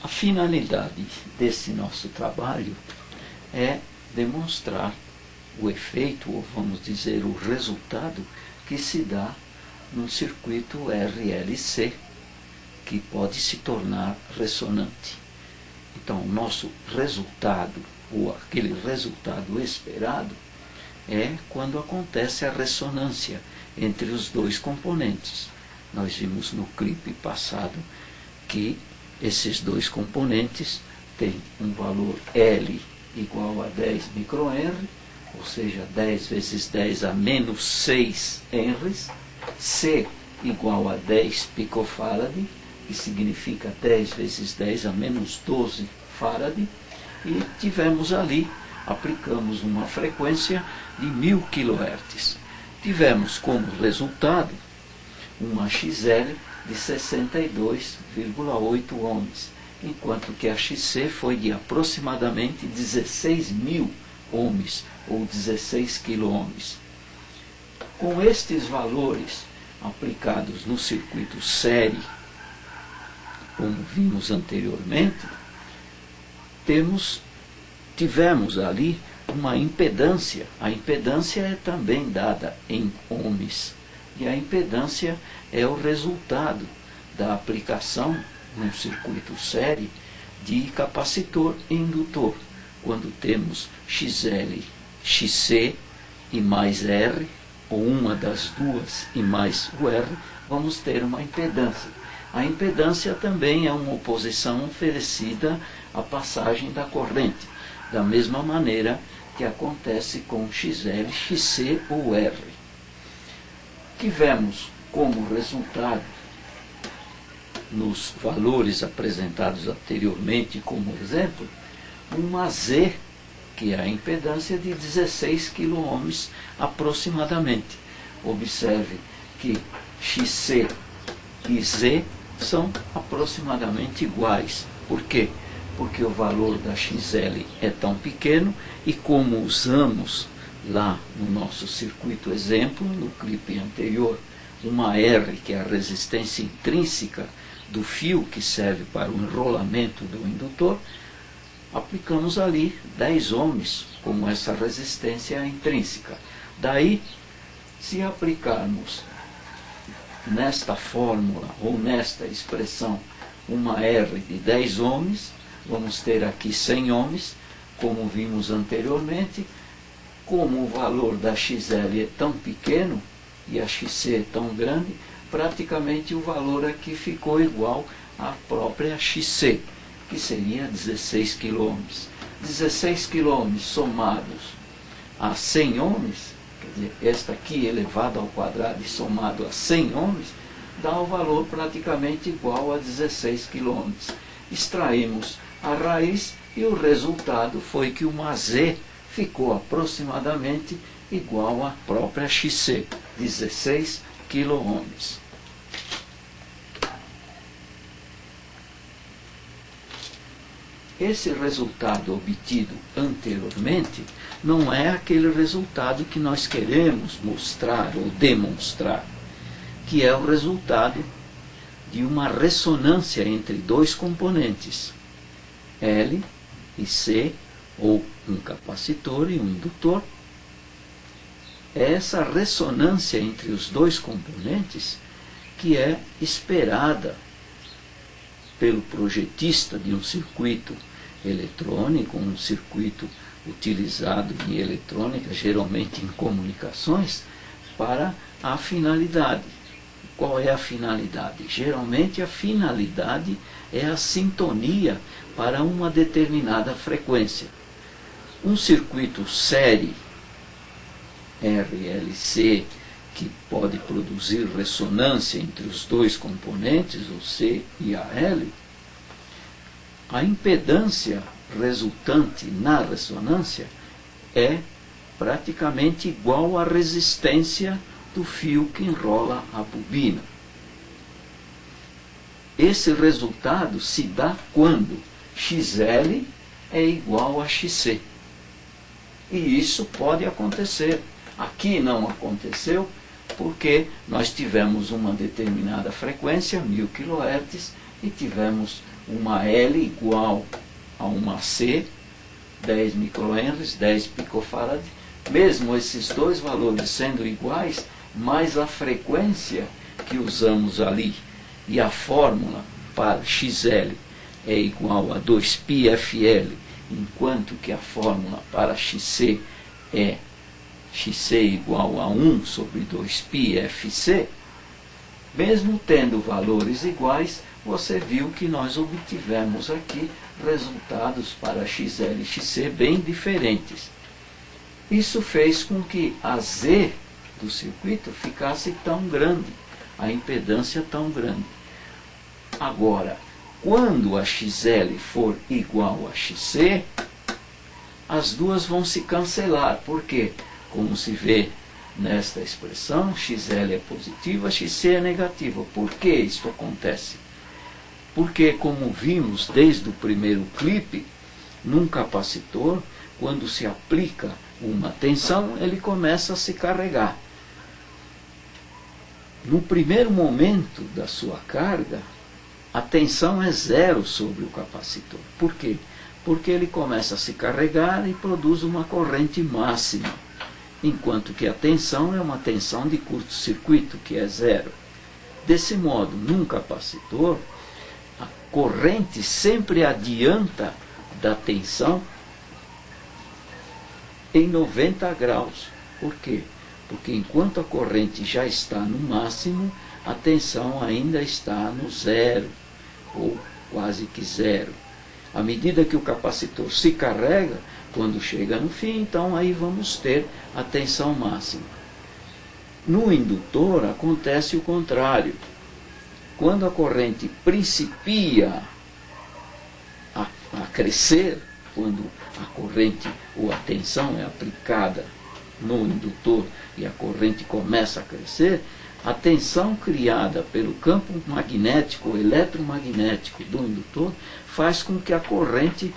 A finalidade desse nosso trabalho é demonstrar o efeito, ou vamos dizer, o resultado que se dá num circuito RLC, que pode se tornar ressonante. Então, o nosso resultado, ou aquele resultado esperado, é quando acontece a ressonância entre os dois componentes. Nós vimos no clipe passado que esses dois componentes têm um valor L igual a 10 microhenry, ou seja, 10 vezes 10 a menos 6 henries, C igual a 10 picofarad, que significa 10 vezes 10 a menos 12 farad, e tivemos ali, aplicamos uma frequência de 1000 kHz. Tivemos como resultado uma XL de 62,8 ohms, enquanto que a XC foi de aproximadamente 16.000 ohms, ou 16 quiloohms. Com estes valores aplicados no circuito série, como vimos anteriormente, tivemos ali uma impedância. A impedância é também dada em ohms, e a impedância é o resultado da aplicação no circuito série de capacitor e indutor. Quando temos XL, XC e mais R, ou uma das duas e mais o R, vamos ter uma impedância. A impedância também é uma oposição oferecida à passagem da corrente, da mesma maneira que acontece com XL, XC ou R. Tivemos como resultado, nos valores apresentados anteriormente como exemplo, uma Z, que é a impedância de 16 quiloohms aproximadamente. Observe que XC e Z são aproximadamente iguais. Por quê? Porque o valor da XL é tão pequeno, e como usamos lá no nosso circuito exemplo, no clipe anterior, uma R, que é a resistência intrínseca do fio que serve para o enrolamento do indutor, aplicamos ali 10 ohms como essa resistência intrínseca. Daí, se aplicarmos nesta fórmula ou nesta expressão uma R de 10 ohms, vamos ter aqui 100 ohms, como vimos anteriormente. Como o valor da XL é tão pequeno e a XC é tão grande, praticamente o valor aqui ficou igual à própria XC, que seria 16 quiloohms. 16 quiloohms somados a 100 ohms, quer dizer, esta aqui elevado ao quadrado e somado a 100 ohms, dá o valor praticamente igual a 16 quiloohms. Extraímos a raiz e o resultado foi que uma Z ficou aproximadamente igual à própria XC, 16 quiloohms. Esse resultado obtido anteriormente não é aquele resultado que nós queremos mostrar ou demonstrar, que é o resultado de uma ressonância entre dois componentes, L e C, ou um capacitor e um indutor. É essa ressonância entre os dois componentes que é esperada pelo projetista de um circuito eletrônico, um circuito utilizado em eletrônica, geralmente em comunicações, para a finalidade. Qual é a finalidade? Geralmente a finalidade é a sintonia para uma determinada frequência. Um circuito série RLC, que pode produzir ressonância entre os dois componentes, o C e a L, a impedância resultante na ressonância é praticamente igual à resistência do fio que enrola a bobina. Esse resultado se dá quando XL é igual a XC. E isso pode acontecer. Aqui não aconteceu porque nós tivemos uma determinada frequência, 1000 kHz, e tivemos uma L igual a uma C, 10 microhenries, 10 picofarad, mesmo esses dois valores sendo iguais, mas a frequência que usamos ali e a fórmula para XL é igual a 2πfL, enquanto que a fórmula para XC é XC igual a 1 sobre 2πfC, mesmo tendo valores iguais, você viu que nós obtivemos aqui resultados para XL e XC bem diferentes. Isso fez com que a Z do circuito ficasse tão grande, a impedância tão grande. Agora, quando a XL for igual a XC, as duas vão se cancelar. Por quê? Como se vê nesta expressão, XL é positiva, XC é negativa. Por que isso acontece? Porque, como vimos desde o primeiro clipe, num capacitor, quando se aplica uma tensão, ele começa a se carregar. No primeiro momento da sua carga, a tensão é zero sobre o capacitor. Por quê? Porque ele começa a se carregar e produz uma corrente máxima, enquanto que a tensão é uma tensão de curto-circuito, que é zero. Desse modo, num capacitor, a corrente sempre adianta da tensão em 90 graus. Por quê? Porque enquanto a corrente já está no máximo, a tensão ainda está no zero, ou quase que zero. À medida que o capacitor se carrega, quando chega no fim, então aí vamos ter a tensão máxima. No indutor acontece o contrário. Quando a corrente principia a crescer, quando a corrente ou a tensão é aplicada no indutor e a corrente começa a crescer, a tensão criada pelo campo magnético ou eletromagnético do indutor faz com que a corrente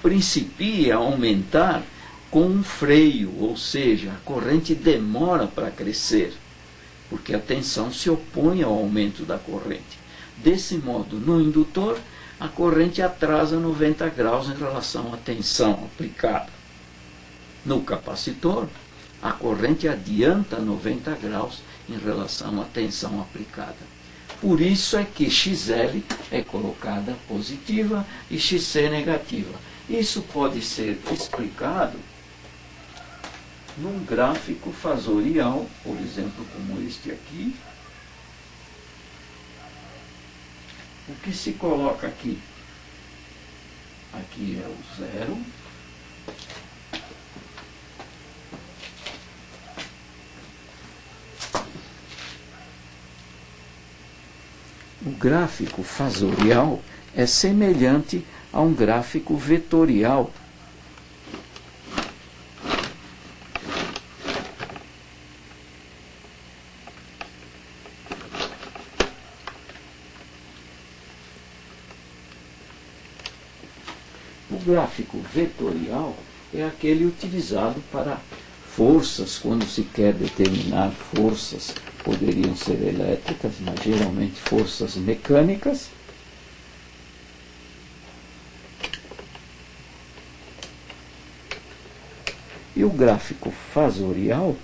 principie a aumentar com um freio, ou seja, a corrente demora para crescer, porque a tensão se opõe ao aumento da corrente. Desse modo, no indutor, a corrente atrasa 90 graus em relação à tensão aplicada. No capacitor, a corrente adianta 90 graus em relação à tensão aplicada. Por isso é que XL é colocada positiva e XC negativa. Isso pode ser explicado num gráfico fasorial, por exemplo, como este aqui. O que se coloca aqui? Aqui é o zero. O gráfico fasorial é semelhante a um gráfico vetorial. O gráfico vetorial é aquele utilizado para forças, quando se quer determinar forças, poderiam ser elétricas, mas geralmente forças mecânicas. E o gráfico fasorial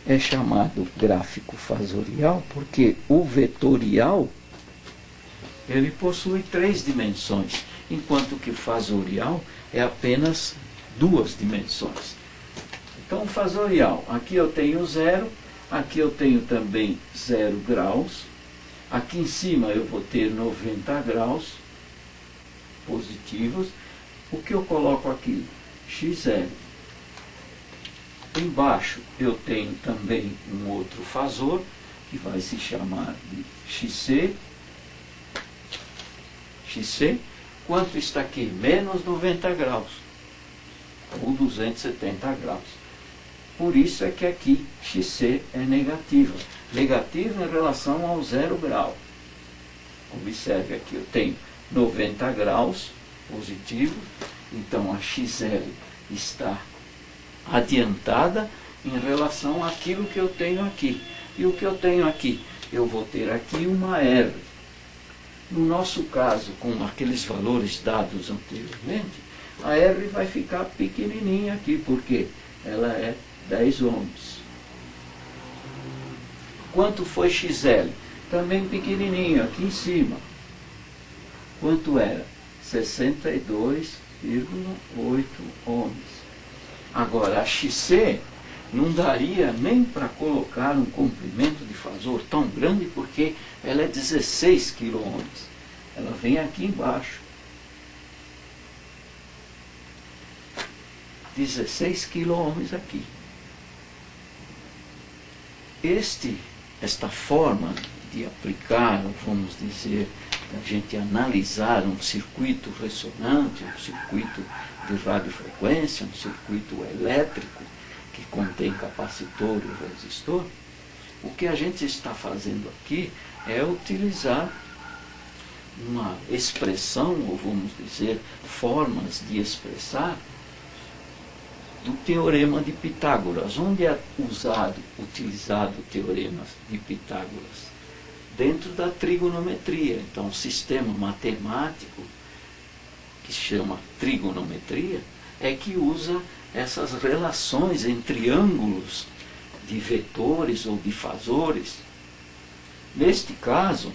é chamado gráfico fasorial porque o vetorial ele possui 3 dimensões, enquanto que o fasorial é apenas 2 dimensões. Então, fasorial, aqui eu tenho zero, aqui eu tenho também 0 graus, aqui em cima eu vou ter 90 graus positivos. O que eu coloco aqui? XL. Embaixo eu tenho também um outro fasor, que vai se chamar de XC. XC, quanto está aqui? Menos 90 graus, ou 270 graus. Por isso é que aqui XC é negativa. Negativa em relação ao 0 grau. Observe aqui, eu tenho 90 graus positivo, então a XL está adiantada em relação àquilo que eu tenho aqui. E o que eu tenho aqui? Eu vou ter aqui uma R. No nosso caso, com aqueles valores dados anteriormente, a R vai ficar pequenininha aqui, porque ela é 10 ohms. Quanto foi XL? Também pequenininho, aqui em cima. Quanto era? 62,8 ohms. Agora, a XC não daria nem para colocar um comprimento de fasor tão grande, porque ela é 16 kΩ. Ela vem aqui embaixo. 16 kΩ aqui. Esta forma de aplicar, vamos dizer, a gente analisar um circuito ressonante, um circuito de radiofrequência, um circuito elétrico que contém capacitor e resistor, o que a gente está fazendo aqui é utilizar uma expressão, ou vamos dizer, formas de expressar do Teorema de Pitágoras. Onde é utilizado o Teorema de Pitágoras? Dentro da trigonometria. Então, o sistema matemático, que se chama trigonometria, é que usa essas relações entre ângulos de vetores ou de fasores. Neste caso,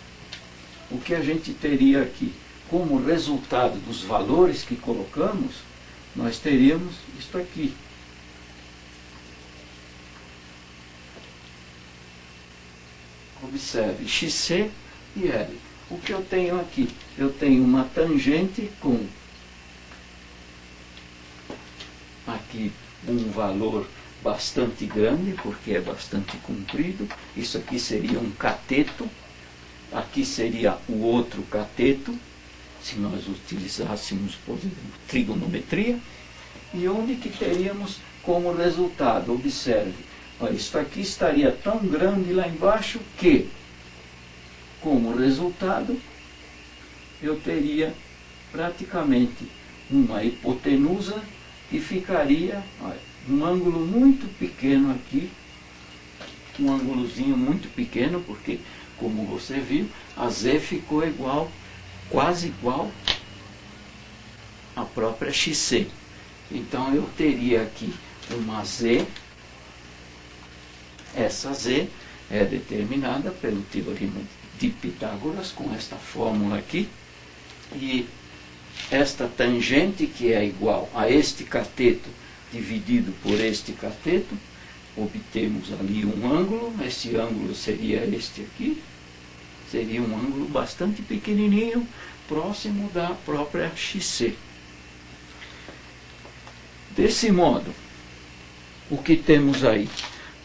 o que a gente teria aqui como resultado dos valores que colocamos, nós teríamos isto aqui. Observe, XC e L. O que eu tenho aqui? Eu tenho uma tangente com aqui um valor bastante grande, porque é bastante comprido. Isso aqui seria um cateto. Aqui seria o outro cateto, se nós utilizássemos, por exemplo, trigonometria. E onde que teríamos como resultado? Observe, ó, isso aqui estaria tão grande lá embaixo que, como resultado, eu teria praticamente uma hipotenusa que ficaria, olha, um ângulo muito pequeno aqui, um ângulozinho muito pequeno, porque, como você viu, a Z ficou igual, quase igual à própria XC. Então eu teria aqui uma Z, essa Z é determinada pelo Teorema de Pitágoras, com esta fórmula aqui, e esta tangente, que é igual a este cateto dividido por este cateto, obtemos ali um ângulo. Esse ângulo seria este aqui, seria um ângulo bastante pequenininho, próximo da própria XC. Desse modo, o que temos aí?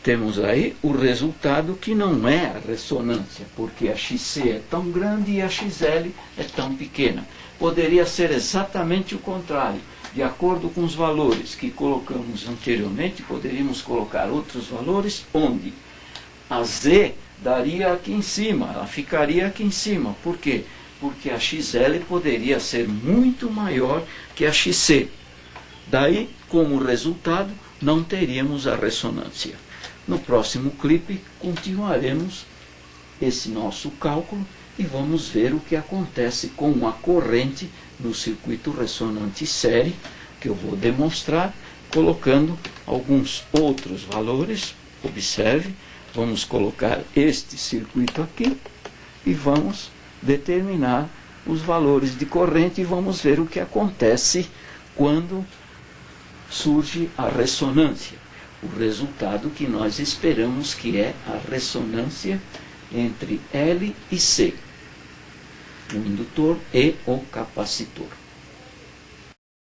Temos aí o resultado que não é a ressonância, porque a XC é tão grande e a XL é tão pequena. Poderia ser exatamente o contrário. De acordo com os valores que colocamos anteriormente, poderíamos colocar outros valores, onde a Z daria aqui em cima, ela ficaria aqui em cima. Por quê? Porque a XL poderia ser muito maior que a XC. Daí, como resultado, não teríamos a ressonância. No próximo clipe, continuaremos esse nosso cálculo e vamos ver o que acontece com a corrente no circuito ressonante série, que eu vou demonstrar colocando alguns outros valores. Observe, vamos colocar este circuito aqui e vamos determinar os valores de corrente e vamos ver o que acontece quando surge a ressonância. O resultado que nós esperamos, que é a ressonância entre L e C, o indutor e o capacitor.